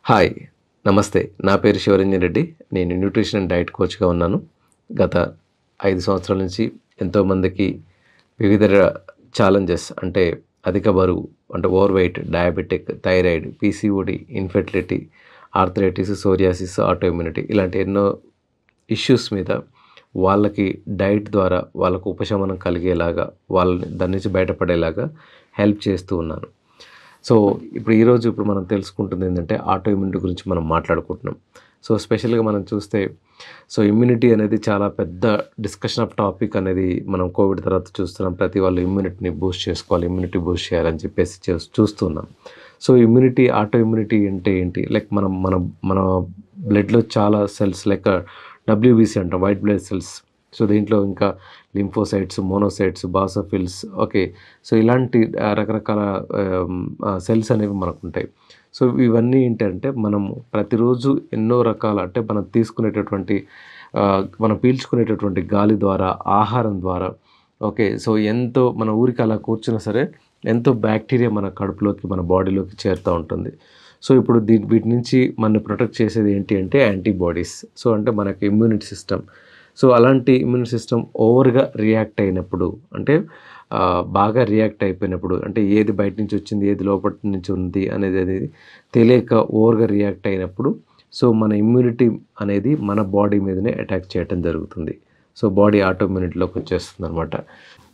Hi. నమస్తే. నా పేరు శివరంజన్ రెడ్డి. నేను న్యూట్రిషన్ అండ్ డైట్ కోచ్‌గా ఉన్నాను. గత 5 సంవత్సరాల నుంచి ఎంతోమందికి వివిధ ఛాలెంజెస్ అంటే అధిక బరువు, అంటే over weight, diabetic, thyroid, PCOD, infertility, arthritis, psoriasis, autoimmunity ఇలాంటి ఎన్నో ఇష్యూస్ మీద వాళ్ళకి డైట్ ద్వారా వాళ్ళకు ఉపశమనం కలిగేలాగా, వాళ్ళని దాని నుంచి బయటపడేలాగా హెల్ప్ చేస్తూ ఉన్నాను. సో ఇప్పుడు మనం తెలుసుకుంటుంది ఏంటంటే ఆటో ఇమ్యూనిటీ గురించి మనం మాట్లాడుకుంటున్నాం. సో స్పెషల్గా మనం చూస్తే ఇమ్యూనిటీ అనేది చాలా పెద్ద డిస్కషన్ ఆఫ్ టాపిక్ అనేది మనం కోవిడ్ తర్వాత చూస్తున్నాం. ప్రతి వాళ్ళు ఇమ్యూనిటీని బూస్ట్ చేసుకోవాలి, ఇమ్యూనిటీ బూస్ట్ చేయాలని చెప్పేసి చూస్తున్నాం. సో ఆటో ఇమ్యూనిటీ అంటే ఏంటి? లైక్ మన మన బ్లడ్లో చాలా సెల్స్ లైక్ డబ్ల్యూబీసీ అంటాం, వైట్ బ్లడ్ సెల్స్. సో దీంట్లో ఇంకా lymphocytes, monocytes, basophils, okay. So ఇలాంటి రకరకాల సెల్స్ అనేవి మనకు ఉంటాయి. సో ఇవన్నీ ఏంటంటే మనం ప్రతిరోజు ఎన్నో రకాల, అంటే మనం తీసుకునేటటువంటి మనం పీల్చుకునేటటువంటి గాలి ద్వారా, ఆహారం ద్వారా, ఓకే. సో ఎంతో మన ఊరికి అలా కూర్చున్నా సరే ఎంతో బ్యాక్టీరియా మన కడుపులోకి, మన బాడీలోకి చేరుతూ ఉంటుంది. సో ఇప్పుడు వీటి నుంచి మనని ప్రొటెక్ట్ చేసేది ఏంటి అంటే యాంటీబాడీస్. సో అంటే మనకి ఇమ్యూనిటీ సిస్టమ్. సో అలాంటి ఇమ్యూన్ సిస్టమ్ ఓవర్గా రియాక్ట్ అయినప్పుడు, అంటే బాగా రియాక్ట్ అయిపోయినప్పుడు, అంటే ఏది బయట నుంచి వచ్చింది, ఏది లోపటి నుంచి ఉంది అనేది తెలియక ఓవర్గా రియాక్ట్ అయినప్పుడు, సో మన ఇమ్యూనిటీ అనేది మన బాడీ మీదనే అటాక్ చేయడం జరుగుతుంది. సో బాడీ ఆటో ఇమ్యూనిటీలోకి వచ్చేస్తుంది అనమాట.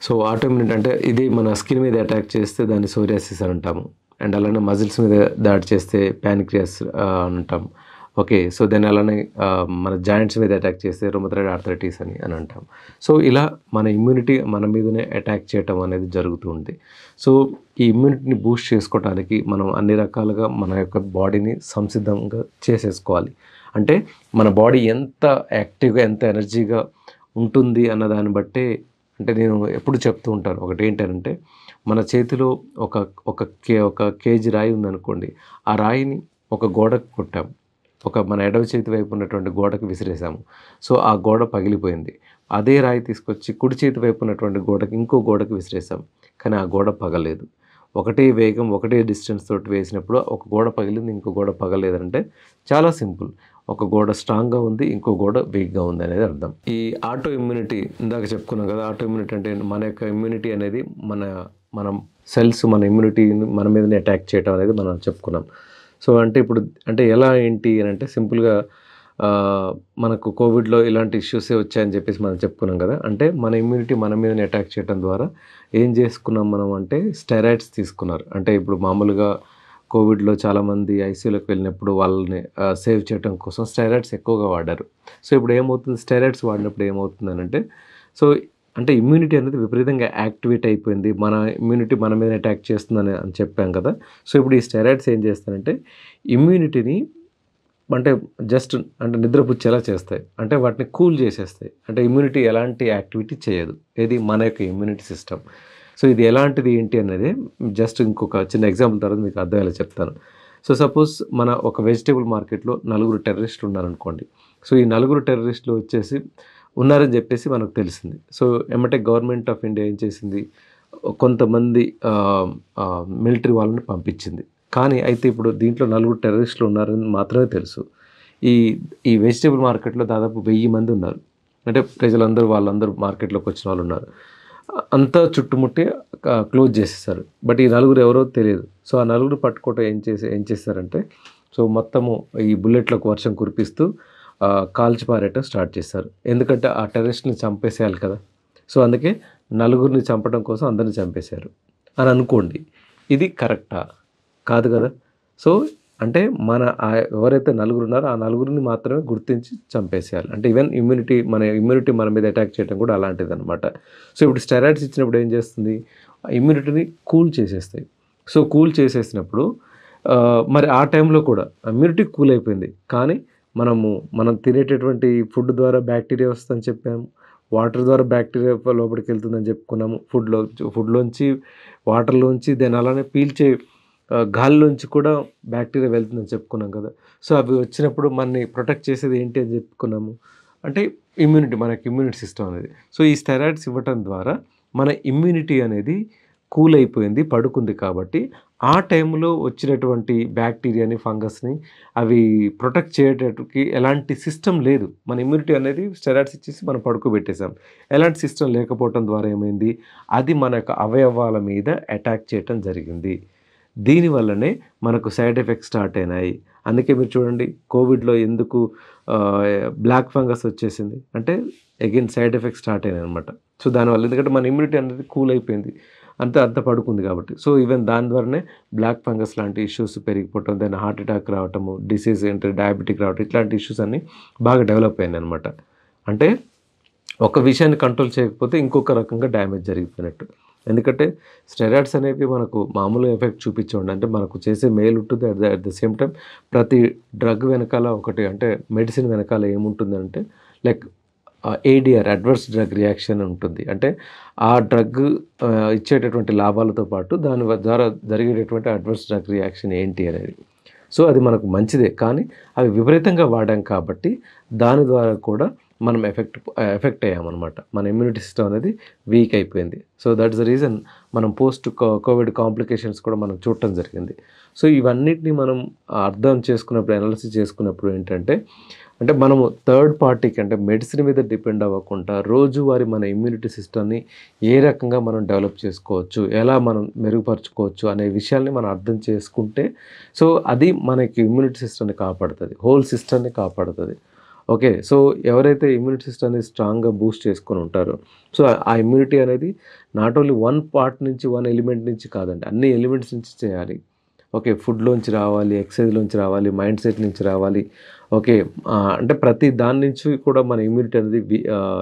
సో ఆటో ఇమ్యూనిటీ అంటే ఇది మన స్కిన్ మీద అటాక్ చేస్తే దాన్ని సోరియాసిస్ అని అంటాము. అండ్ అలానే మజిల్స్ మీద దాడి చేస్తే ప్యాన్క్రియాస్ అంటాం. ఓకే. సో దాన్ని అలానే మన జాయింట్స్ మీద అటాక్ చేస్తే రుమటాయిడ్ ఆర్థరైటిస్ అని అంటాం. సో ఇలా మన ఇమ్యూనిటీ మన మీదనే అటాక్ చేయటం అనేది జరుగుతూ ఉంది. సో ఈ ఇమ్యూనిటీని బూస్ట్ చేసుకోవడానికి మనం అన్ని రకాలుగా మన యొక్క బాడీని సంసిద్ధంగా చేసేసుకోవాలి. అంటే మన బాడీ ఎంత యాక్టివ్గా, ఎంత ఎనర్జీగా ఉంటుంది అన్న దాన్ని బట్టే, అంటే నేను ఎప్పుడు చెప్తూ ఉంటాను ఒకటి ఏంటంటే, మన చేతిలో ఒక కేజీ రాయి ఉందనుకోండి, ఆ రాయిని ఒక గోడకు కొట్టాం, మన ఎడమ చేతి వైపు ఉన్నటువంటి గోడకు విసిరేసాము. సో ఆ గోడ పగిలిపోయింది. అదే రాయి తీసుకొచ్చి కుడి చేతి వైపు ఉన్నటువంటి ఇంకో గోడకు విసిరేసాం, కానీ ఆ గోడ పగలేదు. ఒకటే వేగం, ఒకటే డిస్టెన్స్ తోటి వేసినప్పుడు ఒక గోడ పగిలింది, ఇంకో గోడ పగలేదంటే చాలా సింపుల్. ఒక గోడ స్ట్రాంగ్గా ఉంది, ఇంకో గోడ వీక్గా ఉంది అనేది అర్థం. ఈ ఆటో ఇమ్యూనిటీ ఇందాక చెప్పుకున్నాం కదా. ఆటో ఇమ్యూనిటీ అంటే మన యొక్క ఇమ్యూనిటీ అనేది మనం సెల్స్ మన ఇమ్యూనిటీని మన మీదనే అటాక్ చేయడం అనేది మనం చెప్పుకున్నాం. సో అంటే ఎలా ఏంటి అని అంటే సింపుల్గా మనకు కోవిడ్లో ఇలాంటి ఇష్యూసే వచ్చాయని చెప్పేసి మనం చెప్పుకున్నాం కదా. అంటే మన ఇమ్యూనిటీ మన మీదనే అటాక్ చేయడం ద్వారా ఏం చేసుకున్నాం మనం అంటే స్టెరాయిడ్స్ తీసుకున్నారు. అంటే ఇప్పుడు మామూలుగా కోవిడ్లో చాలామంది ఐసీయూలోకి వెళ్ళినప్పుడు వాళ్ళని సేవ్ చేయడం కోసం స్టెరాయిడ్స్ ఎక్కువగా వాడారు. సో ఇప్పుడు ఏమవుతుంది, స్టెరాయిడ్స్ వాడినప్పుడు ఏమవుతుందనంటే, సో అంటే ఇమ్యూనిటీ అనేది విపరీతంగా యాక్టివేట్ అయిపోయింది, మన ఇమ్యూనిటీ మన మీద అటాక్ చేస్తుందని చెప్పాం కదా. సో ఇప్పుడు ఈ స్టెరాయిడ్స్ ఏం చేస్తారంటే ఇమ్యూనిటీని అంటే నిద్రపుచ్చేలా చేస్తాయి, అంటే వాటిని కూల్ చేసేస్తాయి. అంటే ఇమ్యూనిటీ ఎలాంటి యాక్టివిటీ చేయదు, ఏది మన యొక్క ఇమ్యూనిటీ సిస్టమ్. సో ఇది ఎలాంటిది ఏంటి అనేది జస్ట్ ఇంకొక చిన్న ఎగ్జాంపుల్ తర్వాత మీకు అర్థమయ్యేలా చెప్తాను. సో సపోజ్ మన ఒక వెజిటేబుల్ మార్కెట్లో 4 టెర్రరిస్టులు ఉన్నారనుకోండి. సో ఈ 4 టెర్రరిస్టులు వచ్చేసి ఉన్నారని చెప్పేసి మనకు తెలిసింది. సో ఎమ్మటే గవర్నమెంట్ ఆఫ్ ఇండియా ఏం చేసింది, కొంతమంది మిలిటరీ వాళ్ళని పంపించింది. కానీ అయితే ఇప్పుడు దీంట్లో 4 టెర్రరిస్టులు ఉన్నారని మాత్రమే తెలుసు. ఈ ఈ వెజిటేబుల్ మార్కెట్లో దాదాపు 1000 మంది ఉన్నారు. అంటే వాళ్ళందరూ మార్కెట్లోకి వచ్చిన వాళ్ళు ఉన్నారు. అంతా చుట్టుముట్టి క్లోజ్ చేసేసారు. బట్ ఈ నలుగురు ఎవరో తెలియదు. సో ఆ నలుగురు పట్టుకోవటం ఏం చేశారంటే, సో మొత్తము ఈ బుల్లెట్లకు వర్షం కురిపిస్తూ కాల్చి పారేయటం స్టార్ట్ చేశారు. ఎందుకంటే ఆ టెర్రరిస్ట్ని చంపేసేయాలి కదా. సో అందుకే నలుగురిని చంపడం కోసం అందరిని చంపేశారు అని అనుకోండి. ఇది కరెక్టా? కాదు కదా. సో అంటే ఎవరైతే నలుగురు ఉన్నారో ఆ నలుగురిని మాత్రమే గుర్తించి చంపేసేయాలి. అంటే ఈవెన్ మన ఇమ్యూనిటీ మన మీద అటాక్ చేయడం కూడా అలాంటిది అనమాట. సో ఇప్పుడు స్టెరాయిడ్స్ ఇచ్చినప్పుడు ఏం చేస్తుంది, ఇమ్యూనిటీని కూల్ చేసేస్తాయి. సో కూల్ చేసేసినప్పుడు మరి ఆ టైంలో కూడా ఇమ్యూనిటీ కూల్ అయిపోయింది, కానీ మనం తినేటటువంటి ఫుడ్ ద్వారా బ్యాక్టీరియా వస్తుందని చెప్పాము, వాటర్ ద్వారా బ్యాక్టీరియా లోపలికి వెళ్తుందని చెప్పుకున్నాము, ఫుడ్లోంచి, వాటర్లోంచి, దాన్ని అలానే పీల్చే గాలిలోంచి కూడా బ్యాక్టీరియా వెళ్తుందని చెప్పుకున్నాం కదా. సో అవి వచ్చినప్పుడు మనని ప్రొటెక్ట్ చేసేది ఏంటి అని చెప్పుకున్నాము, అంటే మనకి ఇమ్యూనిటీ సిస్టమ్ అనేది. సో ఈ స్టెరాయిడ్స్ ఇవ్వటం ద్వారా మన ఇమ్యూనిటీ అనేది కూల్ అయిపోయింది, పడుకుంది కాబట్టి ఆ టైంలో వచ్చినటువంటి బ్యాక్టీరియాని, ఫంగస్‌ని అవి ప్రొటెక్ట్ చేయడానికి ఎలాంటి సిస్టమ్ లేదు. మన ఇమ్యూనిటీ అనేది స్టెరాయిడ్స్ ఇచ్చేసి మనం పడుకోబెట్టేసాం. ఎలాంటి సిస్టమ్ లేకపోవటం ద్వారా ఏమైంది, అది మన యొక్క అవయవాల మీద అటాక్ చేయటం జరిగింది. దీనివల్లనే మనకు సైడ్ ఎఫెక్ట్స్ స్టార్ట్ అయినాయి. అందుకే మీరు చూడండి కోవిడ్‌లో ఎందుకు బ్లాక్ ఫంగస్ వచ్చేసింది. అంటే అగైన్ సైడ్ ఎఫెక్ట్స్ స్టార్ట్ అయినాయనమాట. సో, దానివల్ల ఎందుకంటే మన ఇమ్యూనిటీ అనేది కూల్ అయిపోయింది. అంతా పడుకుంది కాబట్టి. సో, ఈవెన్ దాని ద్వారానే బ్లాక్ ఫంగస్ లాంటి ఇష్యూస్ పెరిగిపోవటం, దెన్ హార్ట్ అటాక్ రావటము, డిసీజ్ ఏంటి డయాబెటిక్ రావటం, ఇట్లాంటి ఇష్యూస్ అన్నీ బాగా డెవలప్ అయినాయనమాట. అంటే ఒక విషయాన్ని కంట్రోల్ చేయకపోతే ఇంకొక రకంగా డ్యామేజ్ జరిగిపోయినట్టు. ఎందుకంటే స్టెరాయిడ్స్ అనేవి మనకు మామూలు ఎఫెక్ట్ చూపించవండి. అంటే మనకు చేసే మేలు ఉంటుంది. అట్ ద సేమ్ టైమ్ ప్రతి డ్రగ్ వెనకాల ఒకటి అంటే మెడిసిన్ వెనకాల ఏముంటుందంటే like ADR adverse drug reaction ఉంటుంది. అంటే ఆ డ్రగ్ ఇచ్చేటటువంటి లాభాలతో పాటు దాని ద్వారా జరిగేటటువంటి అడ్వర్స్ డ్రగ్ రియాక్షన్ ఏంటి అనేది. సో, అది మనకు మంచిదే. కానీ అవి విపరీతంగా వాడాం కాబట్టి దాని ద్వారా కూడా మనం ఎఫెక్ట్ అయ్యామనమాట. మన ఇమ్యూనిటీ సిస్టమ్ అనేది వీక్ అయిపోయింది. సో, దట్స్ ద రీజన్ మనం కోవిడ్ కాంప్లికేషన్స్ కూడా మనం చూడటం జరిగింది. సో, ఇవన్నిటిని మనం అర్థం చేసుకున్నప్పుడు, అనాలిసిస్ చేసుకున్నప్పుడు ఏంటంటే, అంటే మనము థర్డ్ పార్టీకి అంటే మెడిసిన్ మీద డిపెండ్ అవ్వకుండా రోజువారీ మన ఇమ్యూనిటీ సిస్టమ్‌ని ఏ రకంగా మనం డెవలప్ చేసుకోవచ్చు, ఎలా మనం మెరుగుపరుచుకోవచ్చు అనే విషయాల్ని మనం అర్థం చేసుకుంటే, సో, అది మనకి ఇమ్యూనిటీ సిస్టమ్‌ని కాపాడుతది. హోల్ సిస్టమ్‌ని కాపాడుతది. ఓకే. సో, ఎవరైతే ఇమ్యూనిటీ సిస్టమ్‌ని స్ట్రాంగ్‌గా బూస్ట్ చేసుకొని ఉంటారో, సో, ఆ ఇమ్యూనిటీ అనేది నాట్ ఓన్లీ వన్ పార్ట్ నుంచి, వన్ ఎలిమెంట్ నుంచి కాదండి. అన్ని ఎలిమెంట్స్ నుంచి చేయాలి. ఓకే. ఫుడ్‌లోంచి రావాలి, ఎక్సర్సైజ్‌లోంచి రావాలి, మైండ్ సెట్ నుంచి రావాలి. ఓకే. అంటే ప్రతి దాని నుంచి కూడా మన ఇమ్యూనిటీ అనేది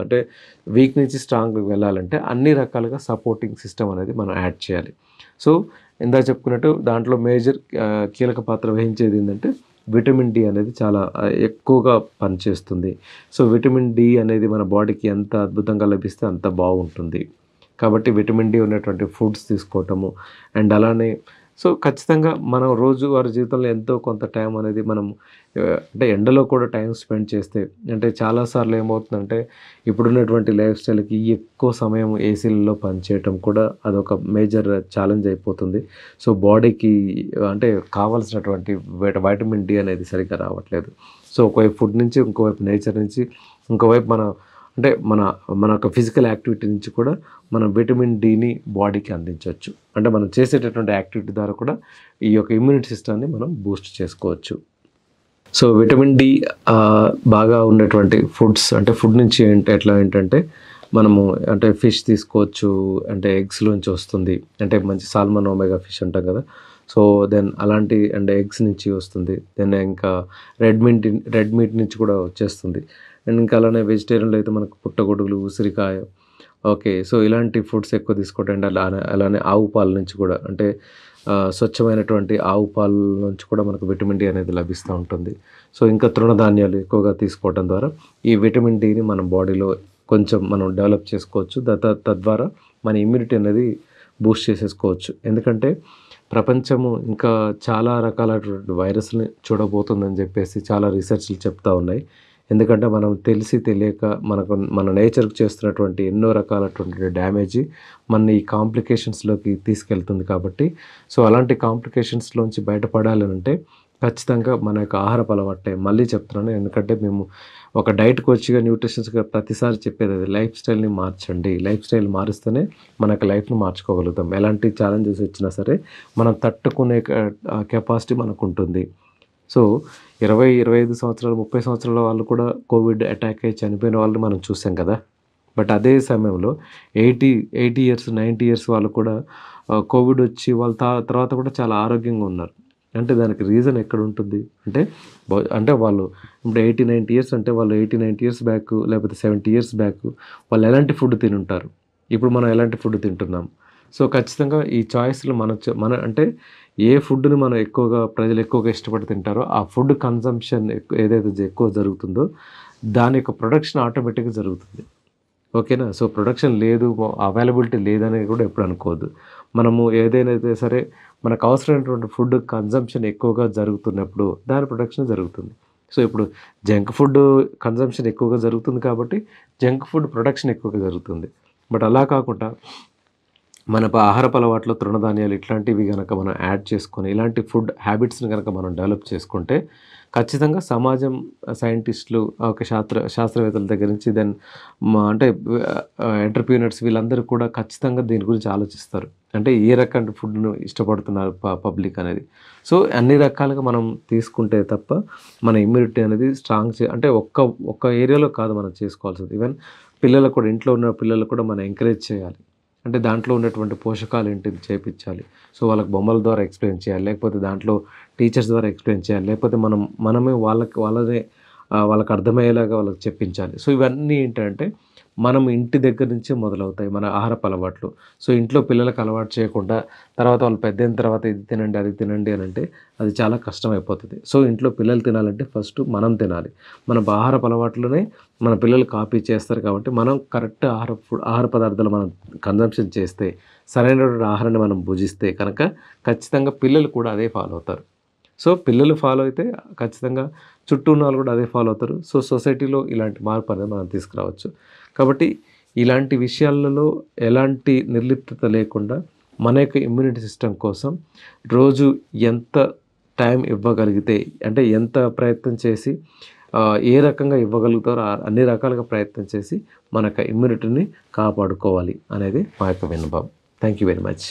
అంటే వీక్ నుంచి స్ట్రాంగ్‌కి వెళ్ళాలంటే అన్ని రకాలుగా సపోర్టింగ్ సిస్టమ్ అనేది మనం యాడ్ చేయాలి. సో, ఇందాక చెప్పుకున్నట్టు దాంట్లో మేజర్ కీలక పాత్ర వహించేది ఏందంటే విటమిన్ డి అనేది చాలా ఎక్కువగా పనిచేస్తుంది. సో, విటమిన్ డి అనేది మన బాడీకి ఎంత అద్భుతంగా లభిస్తే అంత బాగుంటుంది. కాబట్టి విటమిన్ డి ఉన్నటువంటి ఫుడ్స్ తీసుకోవటము అండ్ అలానే సో, ఖచ్చితంగా మనం రోజువారీ జీవితంలో ఎంతో కొంత టైం అనేది మనం అంటే ఎండలో కూడా టైం స్పెండ్ చేస్తే అంటే చాలా సార్లు ఏమవుతుందంటే ఇప్పుడున్నటువంటి లైఫ్ స్టైల్‌కి ఎక్కువ సమయం ఏసీలలో పనిచేయటం కూడా అదొక మేజర్ ఛాలెంజ్ అయిపోతుంది. సో, బాడీకి అంటే కావాల్సినటువంటి వైటమిన్ డి అనేది సరిగ్గా రావట్లేదు. సో, ఒకవైపు ఫుడ్ నుంచి, ఇంకోవైపు నేచర్ నుంచి, ఇంకోవైపు అంటే మన యొక్క ఫిజికల్ యాక్టివిటీ నుంచి కూడా మనం విటమిన్ డిని బాడీకి అందించవచ్చు. అంటే మనం చేసేటటువంటి యాక్టివిటీ ద్వారా కూడా ఈ యొక్క ఇమ్యూనిటీ సిస్టమ్‌ని మనం బూస్ట్ చేసుకోవచ్చు. సో, విటమిన్ డి బాగా ఉన్నటువంటి ఫుడ్స్ అంటే ఫుడ్ నుంచి ఏంటంటే మనము అంటే ఫిష్ తీసుకోవచ్చు. అంటే ఎగ్స్‌లోంచి వస్తుంది. అంటే మంచి సాల్మన్, ఒమేగా ఫిష్ అంటాం కదా! సో, దెన్ అలాంటి అండ్ ఎగ్స్ నుంచి వస్తుంది. దెన్ ఇంకా రెడ్ మీట్ నుంచి కూడా వచ్చేస్తుంది. అండ్ ఇంకా అలానే వెజిటేరియన్‌లో అయితే మనకు పుట్టగొడుగులు, ఉసిరికాయ ఓకే. సో, ఇలాంటి ఫుడ్స్ ఎక్కువ తీసుకోవటం అండ్ అలానే ఆవు పాల నుంచి కూడా అంటే స్వచ్ఛమైనటువంటి ఆవు పాల నుంచి కూడా మనకు విటమిన్ డి అనేది లభిస్తూ ఉంటుంది. సో, ఇంకా తృణధాన్యాలు ఎక్కువగా తీసుకోవడం ద్వారా ఈ విటమిన్ డిని మన బాడీలో కొంచెం మనం డెవలప్ చేసుకోవచ్చు. తద్వారా మన ఇమ్యూనిటీ అనేది బూస్ట్ చేసేసుకోవచ్చు. ఎందుకంటే ప్రపంచము ఇంకా చాలా రకాలైనటువంటి వైరస్‌ని చూడబోతుందని చెప్పేసి చాలా రీసెర్చ్‌లు చెప్తా ఉన్నాయి. ఎందుకంటే మనం తెలిసి తెలియక మన నేచర్‌కి చేస్తున్నటువంటి ఎన్నో రకాలైనటువంటి డ్యామేజ్ మనని ఈ కాంప్లికేషన్స్‌లోకి తీసుకెళ్తుంది కాబట్టి, సో, అలాంటి కాంప్లికేషన్స్‌లోంచి బయటపడాలనంటే ఖచ్చితంగా మన యొక్క ఆహారపు అలవాటే. మళ్ళీ చెప్తున్నాను ఎందుకంటే మేము ఒక డైట్ కోచ్‌గా, న్యూట్రిషనిస్ట్‌గా ప్రతిసారి చెప్పేదదే లైఫ్ స్టైల్‌ని మార్చండి. లైఫ్ స్టైల్ మారిస్తేనే మన యొక్క లైఫ్‌ని మార్చుకోగలుగుతాం. ఎలాంటి ఛాలెంజెస్ వచ్చినా సరే మనం తట్టుకునే కెపాసిటీ మనకుంటుంది. సో, 25 సంవత్సరాలు, 30 సంవత్సరాల వాళ్ళు కూడా కోవిడ్ అటాక్ అయ్యి చనిపోయిన వాళ్ళని మనం చూసాం కదా! బట్ అదే సమయంలో 80 ఇయర్స్, 90 ఇయర్స్ వాళ్ళు కూడా కోవిడ్ వచ్చి వాళ్ళ తర్వాత కూడా చాలా ఆరోగ్యంగా ఉన్నారు. అంటే దానికి రీజన్ ఎక్కడుంటుంది? అంటే వాళ్ళు ఇప్పుడు 80, 90 ఇయర్స్ అంటే వాళ్ళు 80, 90 ఇయర్స్ బ్యాక్ లేకపోతే 70 ఇయర్స్ బ్యాక్ వాళ్ళు ఎలాంటి ఫుడ్ తినుంటారు? ఇప్పుడు మనం ఎలాంటి ఫుడ్ తింటున్నాం? సో, ఖచ్చితంగా ఈ చాయిస్‌లు మన అంటే ఏ ఫుడ్‌ని మనం ప్రజలు ఎక్కువగా ఇష్టపడి తింటారో ఆ ఫుడ్ కన్జంప్షన్ ఏదైతే ఎక్కువ జరుగుతుందో దాని యొక్క ప్రొడక్షన్ ఆటోమేటిక్‌గా జరుగుతుంది. ఓకేనా? సో, ప్రొడక్షన్ లేదు, అవైలబిలిటీ లేదనేది కూడా ఎప్పుడు అనుకోవద్దు. మనము ఏదైతే సరే మనకు అవసరమైనటువంటి ఫుడ్ కన్జంప్షన్ ఎక్కువగా జరుగుతున్నప్పుడు దాని ప్రొడక్షన్ జరుగుతుంది. సో, ఇప్పుడు జంక్ ఫుడ్ కన్జంప్షన్ ఎక్కువగా జరుగుతుంది కాబట్టి జంక్ ఫుడ్ ప్రొడక్షన్ ఎక్కువగా జరుగుతుంది. బట్ అలా కాకుండా మన ఆహారపు అలవాట్లో తృణధాన్యాలు ఇట్లాంటివి గనక మనం యాడ్ చేసుకొని, ఇలాంటి ఫుడ్ హ్యాబిట్స్‌ని గనక మనం డెవలప్ చేసుకుంటే, ఖచ్చితంగా సమాజం, సైంటిస్ట్‌లు, ఒక శాస్త్రవేత్తల దగ్గర నుంచి అంటే ఎంటర్‌ప్రెన్యూర్స్ వీళ్ళందరూ కూడా ఖచ్చితంగా దీని గురించి ఆలోచిస్తారు. అంటే ఏ రకమైన ఫుడ్‌ను ఇష్టపడుతున్నారు పబ్లిక్ అనేది. సో, అన్ని రకాలుగా మనం తీసుకుంటే తప్ప మన ఇమ్యూనిటీ అనేది అంటే ఒక్క ఏరియాలో కాదు మనం చేసుకోవాల్సింది. ఈవెన్ పిల్లలకు కూడా, ఇంట్లో ఉన్న పిల్లలకు కూడా మనం ఎంకరేజ్ చేయాలి. అంటే దాంట్లో ఉన్నటువంటి పోషకాలు ఏంటిది చేపిచ్చాలి. సో, వాళ్ళకి బొమ్మల ద్వారా ఎక్స్‌ప్లెయిన్ చేయాలి. లేకపోతే దాంట్లో టీచర్స్ ద్వారా ఎక్స్‌ప్లెయిన్ చేయాలి. లేకపోతే మనమే వాళ్ళకి అర్థమయ్యేలాగా వాళ్ళకి చెప్పించాలి. సో, ఇవన్నీ ఏంటంటే మనం ఇంటి దగ్గర నుంచే మొదలవుతాయి మన ఆహారపు అలవాట్లు. సో, ఇంట్లో పిల్లలకి అలవాటు చేయకుండా తర్వాత వాళ్ళు పెద్దయిన తర్వాత ఇది తినండి, అది తినండి అనంటే అది చాలా కష్టమైపోతది. సో, ఇంట్లో పిల్లలు తినాలంటే ఫస్ట్ మనం తినాలి. మన ఆహారపు అలవాట్లనే మన పిల్లలు కాపీ చేస్తారు కాబట్టి మనం కరెక్ట్ ఆహార పదార్థాలు మనం కన్జంప్షన్ చేస్తే, సరైనటువంటి ఆహారాన్ని మనం భుజిస్తే కనుక ఖచ్చితంగా పిల్లలు కూడా అదే ఫాలో అవుతారు. సో, పిల్లలు ఫాలో అయితే ఖచ్చితంగా చుట్టూ ఉన్నవాళ్ళు కూడా అదే ఫాలో అవుతారు. సో, సొసైటీలో ఇలాంటి మార్పు అనేది మనం తీసుకురావచ్చు. కాబట్టి ఇలాంటి విషయాలలో ఎలాంటి నిర్లిప్తత లేకుండా మన యొక్క ఇమ్యూనిటీ సిస్టమ్ కోసం రోజు ఎంత టైం ఇవ్వగలిగితే, అంటే ఎంత ప్రయత్నం చేసి ఏ రకంగా ఇవ్వగలుగుతారో అన్ని రకాలుగా ప్రయత్నం చేసి మన యొక్క ఇమ్యూనిటీని కాపాడుకోవాలి అనేది మా యొక్క విన్నపం. Thank you very much.